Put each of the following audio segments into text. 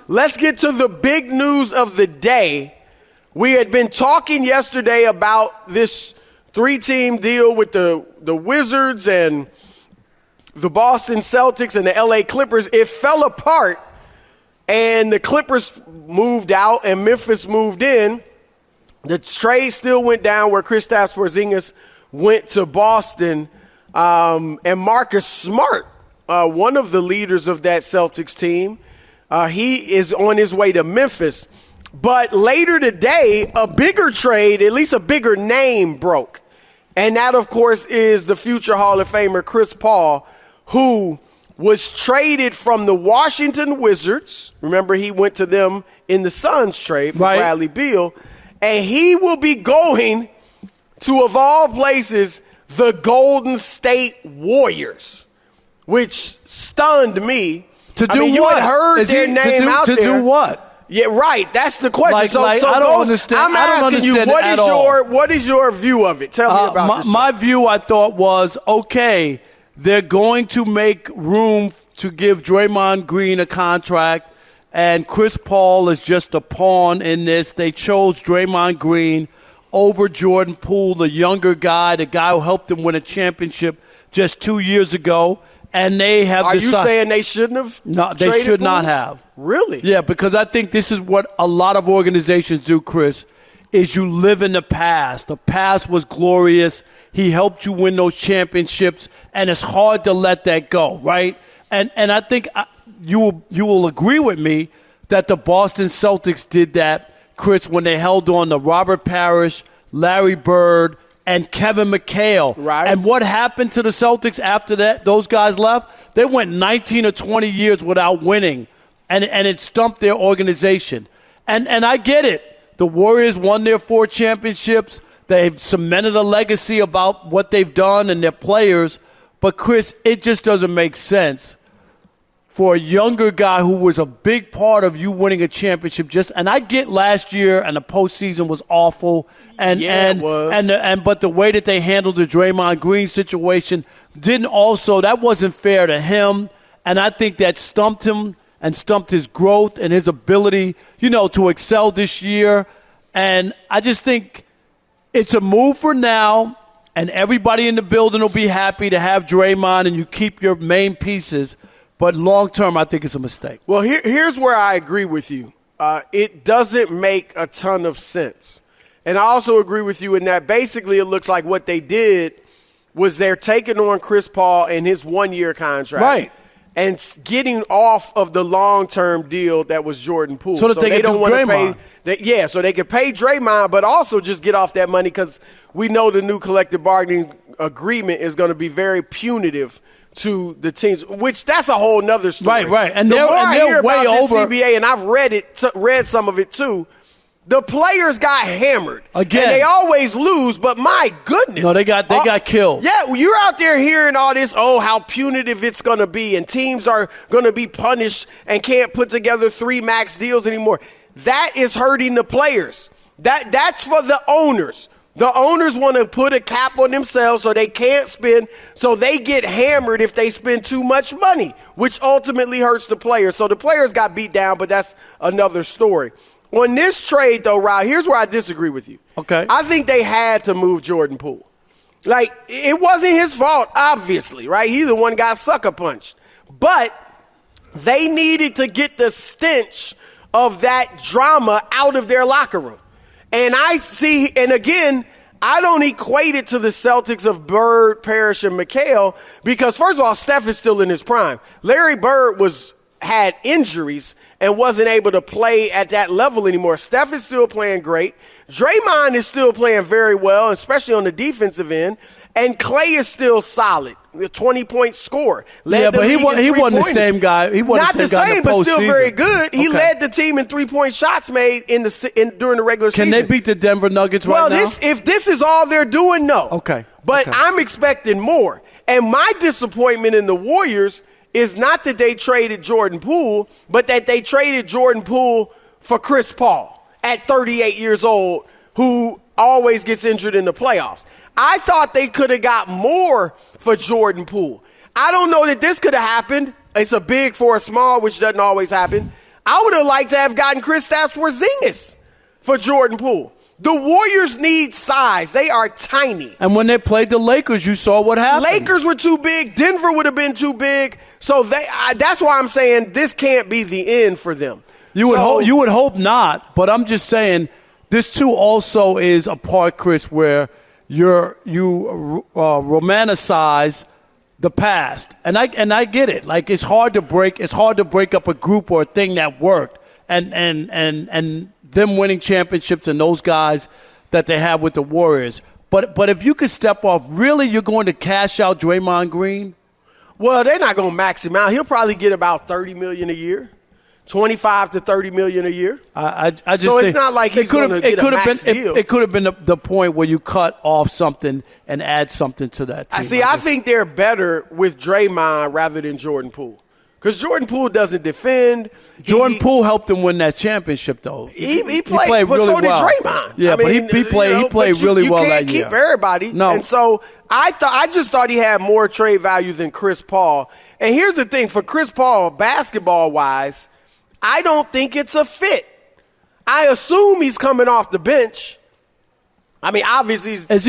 let's get to the big news of the day. We had been talking yesterday about this 3-team deal with the Wizards and the Boston Celtics and the LA Clippers. It fell apart, and the Clippers moved out and Memphis moved in. The trade still went down where Kristaps Porzingis went to Boston, and Marcus Smart, one of the leaders of that Celtics team, he is on his way to Memphis. But later today, a bigger trade, at least a bigger name, broke. And that, of course, is the future Hall of Famer Chris Paul, who was traded from the Washington Wizards. Remember, he went to them in the Suns trade for Bradley Beal. And he will be going to, of all places, the Golden State Warriors, which stunned me. To do what? You had heard their name out there. To do what? Yeah, right. That's the question. I don't understand. I'm asking you, what is your view of it? Tell me about this. My view, I thought, was, okay, they're going to make room to give Draymond Green a contract, and Chris Paul is just a pawn in this. They chose Draymond Green over Jordan Poole, the younger guy, the guy who helped them win a championship just 2 years ago. And they have Are you saying they shouldn't have? No, they should not have. Really? Yeah, because I think this is what a lot of organizations do, Chris, is you live in the past. The past was glorious. He helped you win those championships, and it's hard to let that go, right? And I think you will agree with me that the Boston Celtics did that, Chris, when they held on to Robert Parrish, Larry Bird, and Kevin McHale. Right. And what happened to the Celtics after that? Those guys left. They went 19 or 20 years without winning, and it stumped their organization. And I get it. The Warriors won their 4 championships. They've cemented a legacy about what they've done and their players. But, Chris, it just doesn't make sense for a younger guy who was a big part of you winning a championship. And I get last year and the postseason was awful, it was. But the way that they handled the Draymond Green situation that wasn't fair to him, and I think that stumped him and stumped his growth and his ability, to excel this year. And I just think it's a move for now, and everybody in the building will be happy to have Draymond, and you keep your main pieces. But long-term, I think it's a mistake. Well, here's where I agree with you. It doesn't make a ton of sense. And I also agree with you in that basically it looks like what they did was they're taking on Chris Paul and his 1-year contract. Right. And getting off of the long-term deal that was Jordan Poole. So that they don't want to pay. So they could pay Draymond, but also just get off that money because we know the new collective bargaining agreement is going to be very punitive to the teams, which that's a whole nother story. Right. And the more I hear way about over. this CBA, and I've read some of it too, the players got hammered. Again. And they always lose, but my goodness. No, they got killed. Yeah, you're out there hearing all this, how punitive it's going to be, and teams are going to be punished and can't put together 3 max deals anymore. That is hurting the players. That's for the owners. The owners want to put a cap on themselves so they can't spend, so they get hammered if they spend too much money, which ultimately hurts the players. So the players got beat down, but that's another story. On this trade, though, Rob, here's where I disagree with you. Okay. I think they had to move Jordan Poole. Like, it wasn't his fault, obviously, right? He's the one got sucker punched. But they needed to get the stench of that drama out of their locker room. And again, I don't equate it to the Celtics of Bird, Parrish, and McHale because, first of all, Steph is still in his prime. Larry Bird had injuries and wasn't able to play at that level anymore. Steph is still playing great. Draymond is still playing very well, especially on the defensive end. And Clay is still solid, a 20-point scorer. But he wasn't the same guy. He wasn't Not the same, but still very good. He led the team in 3-point shots made during the regular season. Can they beat the Denver Nuggets right now? Well, if this is all they're doing, no. Okay. But I'm expecting more. And my disappointment in the Warriors is not that they traded Jordan Poole, but that they traded Jordan Poole for Chris Paul at 38 years old, who always gets injured in the playoffs. I thought they could have got more for Jordan Poole. I don't know that this could have happened. It's a big for a small, which doesn't always happen. I would have liked to have gotten Kristaps Porzingis for Jordan Poole. The Warriors need size. They are tiny. And when they played the Lakers, you saw what happened. Lakers were too big. Denver would have been too big. So that's why I'm saying this can't be the end for them. You would hope not, but I'm just saying this too also is a part, Chris, where you romanticize the past, and I get it. Like it's hard to break up a group or a thing that worked, and them winning championships and those guys that they have with the Warriors. But if you could step off, really, you're going to cash out Draymond Green? Well, they're not going to max him out. He'll probably get about $30 million a year, $25 to $30 million a year. I just so think it's not like he's going to get a max deal. It could have been the point where you cut off something and add something to that team. I think they're better with Draymond rather than Jordan Poole. Because Jordan Poole doesn't defend. Jordan Poole helped him win that championship, though. He played but really so did well. Draymond. Yeah, but he played really well that year. You can't keep everybody. No. And so I just thought he had more trade value than Chris Paul. And here's the thing. For Chris Paul, basketball-wise, I don't think it's a fit. I assume he's coming off the bench. I mean, obviously. If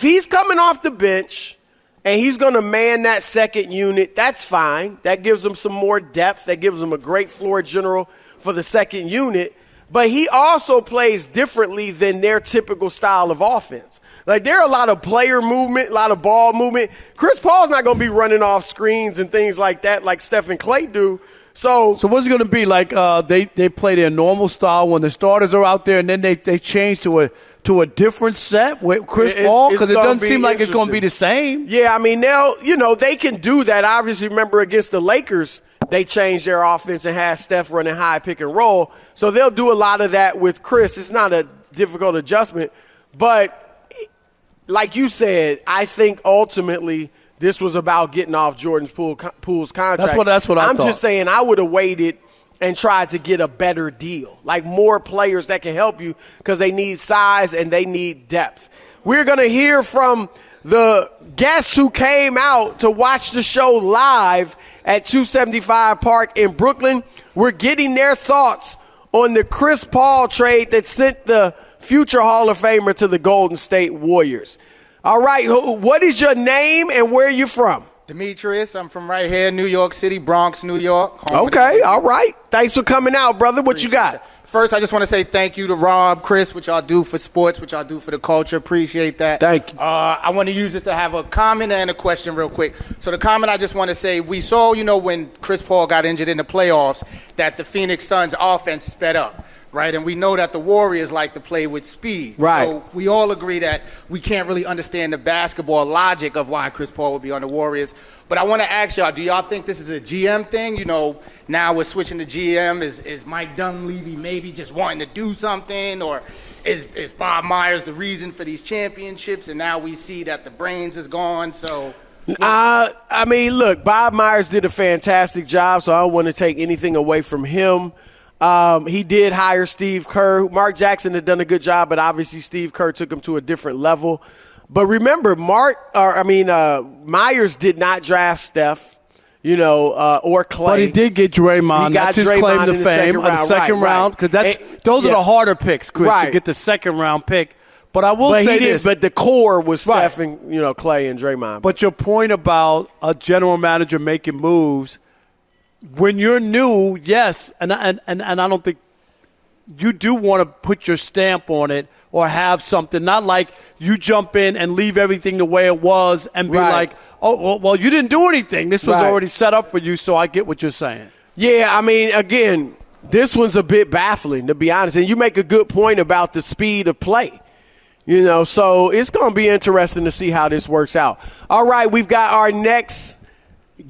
he's coming off the bench – and he's going to man that second unit, that's fine. That gives him some more depth. That gives him a great floor general for the second unit. But he also plays differently than their typical style of offense. Like, there are a lot of player movement, a lot of ball movement. Chris Paul's not going to be running off screens and things like that like Steph and Clay do. So what's it going to be like? They play their normal style when the starters are out there, and then they change to a different set with Chris Paul, because it doesn't seem like it's going to be the same. Yeah, I mean, they can do that. Obviously, remember against the Lakers, they changed their offense and had Steph running high pick and roll. So they'll do a lot of that with Chris. It's not a difficult adjustment. But like you said, I think ultimately this was about getting off Jordan Poole's contract. That's what I thought. I'm just saying I would have waited and tried to get a better deal, like more players that can help you, because they need size and they need depth. We're going to hear from the guests who came out to watch the show live at 275 Park in Brooklyn. We're getting their thoughts on the Chris Paul trade that sent the future Hall of Famer to the Golden State Warriors. All right, what is your name and where are you from? Demetrius, I'm from right here, New York City, Bronx, New York. Okay, all right. Thanks for coming out, brother. What you got? First, I just want to say thank you to Rob, Chris, what y'all do for sports, what y'all do for the culture. Appreciate that. Thank you. I want to use this to have a comment and a question real quick. So the comment, I just want to say, we saw, when Chris Paul got injured in the playoffs, that the Phoenix Suns offense sped up. Right, and we know that the Warriors like to play with speed. Right. So we all agree that we can't really understand the basketball logic of why Chris Paul would be on the Warriors. But I want to ask y'all, do y'all think this is a GM thing? Now we're switching to GM. Is Mike Dunleavy maybe just wanting to do something? Or is Bob Myers the reason for these championships? And now we see that the brains is gone, so... I mean, look, Bob Myers did a fantastic job, so I don't want to take anything away from him. He did hire Steve Kerr. Mark Jackson had done a good job, but obviously Steve Kerr took him to a different level. But remember, Myers did not draft Steph, or Clay. But he did get Draymond. That's his claim to fame. The second round, because those are the harder picks, Chris, to get the second round pick. But I will say this. But the core was Steph and Clay and Draymond. But your point about a general manager making moves. When you're new, yes, and I don't think you do want to put your stamp on it or have something. Not like you jump in and leave everything the way it was and be like, oh, well, you didn't do anything. This was already set up for you, so I get what you're saying. Yeah, I mean, again, this one's a bit baffling, to be honest. And you make a good point about the speed of play. So it's going to be interesting to see how this works out. All right, we've got our next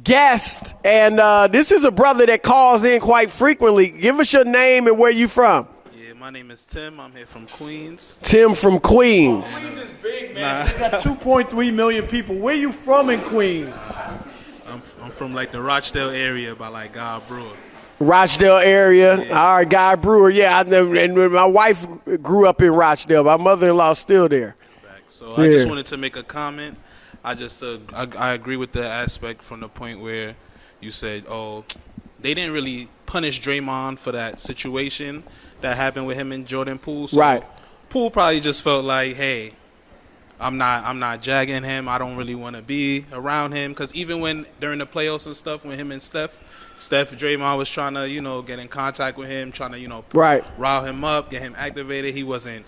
guest, and this is a brother that calls in quite frequently. Give us your name and where you from. Yeah, my name is Tim. I'm here from Queens. Tim from Queens. Queens is big, man. We got 2.3 million people. Where you from in Queens? I'm from the Rochdale area by God Brewer. Rochdale area. Yeah. All right, Guy Brewer. Yeah, I know, and my wife grew up in Rochdale. My mother-in-law's still there. So I just wanted to make a comment. I just I agree with the aspect from the point where you said, they didn't really punish Draymond for that situation that happened with him and Jordan Poole. So Right. Poole probably just felt like, hey, I'm not jagging him. I don't really want to be around him, because even when during the playoffs and stuff, when him and Steph Draymond was trying to get in contact with him, trying to Right. rile him up, get him activated, he wasn't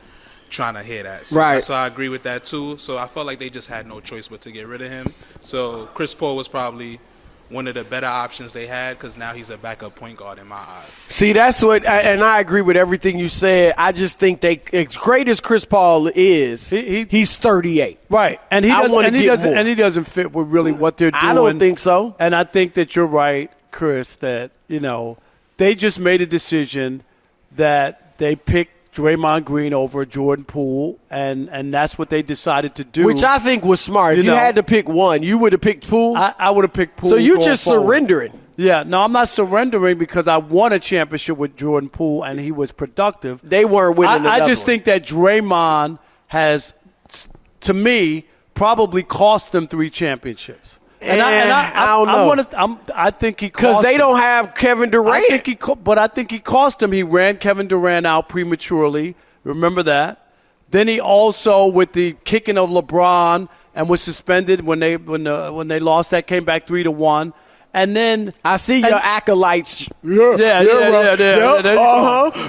trying to hear that. So Right. That's why I agree with that too. So I felt like they just had no choice but to get rid of him. So Chris Paul was probably one of the better options they had, because now he's a backup point guard in my eyes. See, that's what, and I agree with everything you said. I just think as great as Chris Paul is, he's 38. Right, and he doesn't fit with really what they're doing. I don't think so. And I think that you're right, Chris, that they just made a decision that they picked Draymond Green over Jordan Poole, and that's what they decided to do. Which I think was smart. If you had to pick one, you would have picked Poole? I would have picked Poole. So you're just surrendering. Yeah, no, I'm not surrendering, because I won a championship with Jordan Poole, and he was productive. They weren't winning I just think that Draymond has, to me, probably cost them 3 championships. And I don't know. I think he cost because they them. don't have Kevin Durant. I think he cost him. He ran Kevin Durant out prematurely. Remember that. Then he also, with the kicking of LeBron, and was suspended when they lost that, came back 3-1. And then I see your acolytes. Yeah.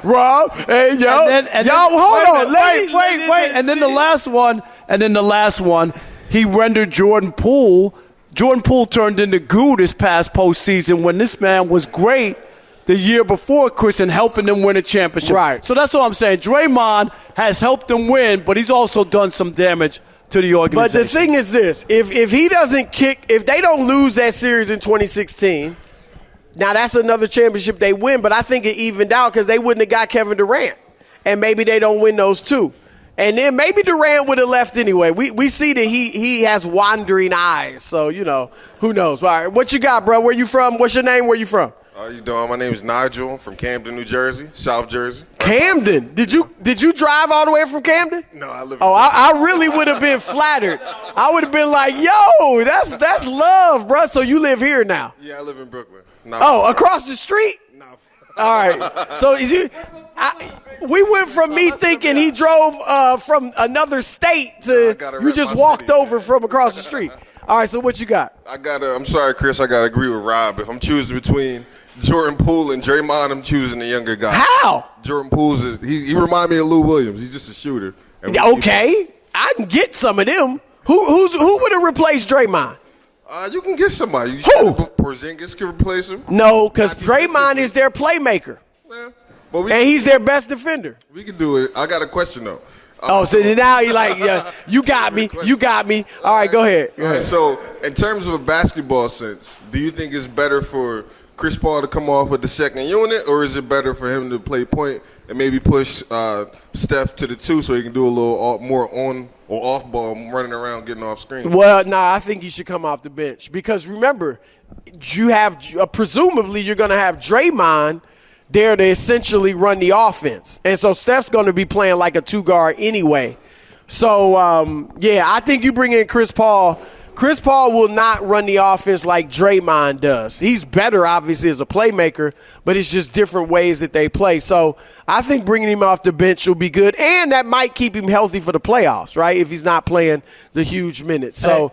Rob, hey, yo. And y'all, hold on. Wait. And then the last one, he rendered Jordan Poole. Jordan Poole turned into goo this past postseason when this man was great the year before, Chris, and helping them win a championship. Right. So that's all I'm saying. Draymond has helped them win, but he's also done some damage to the organization. But the thing is this, if he doesn't if they don't lose that series in 2016, now that's another championship they win, but I think it evened out because they wouldn't have got Kevin Durant. And maybe they don't win those 2. And then maybe Durant would have left anyway. We see that he has wandering eyes. So, who knows. All right, what you got, bro? Where you from? What's your name? Where you from? How you doing? My name is Nigel. I'm from Camden, New Jersey, South Jersey. Camden? Did you drive all the way from Camden? No, I live. I really would have been flattered. I would have been like, yo, that's love, bro. So you live here now? Yeah, I live in Brooklyn. Across the street? No. All right. So we went from me thinking he drove from another state to you just walked over from across the street. All right, so what you got? I'm sorry, Chris, I got to agree with Rob. If I'm choosing between Jordan Poole and Draymond, I'm choosing the younger guy. How? Jordan Poole's he reminds me of Lou Williams. He's just a shooter. Okay, I can get some of them. Who would have replaced Draymond? You can get somebody. Who? Porzingis can replace him. No, because Draymond is their playmaker. Yeah. But And he's their best defender. We can do it. I got a question, though. So now you're like, yeah, you got me. All right, go ahead. All right, so in terms of a basketball sense, do you think it's better for Chris Paul to come off with the second unit, or is it better for him to play point and maybe push Steph to the 2 so he can do a little more on or off ball, running around, getting off screen? Well, I think he should come off the bench because remember, you have presumably you're going to have Draymond there to essentially run the offense. And so Steph's going to be playing like a 2-guard anyway. So, I think you bring in Chris Paul. Chris Paul will not run the offense like Draymond does. He's better, obviously, as a playmaker, but it's just different ways that they play. So I think bringing him off the bench will be good, and that might keep him healthy for the playoffs, right, if he's not playing the huge minutes. So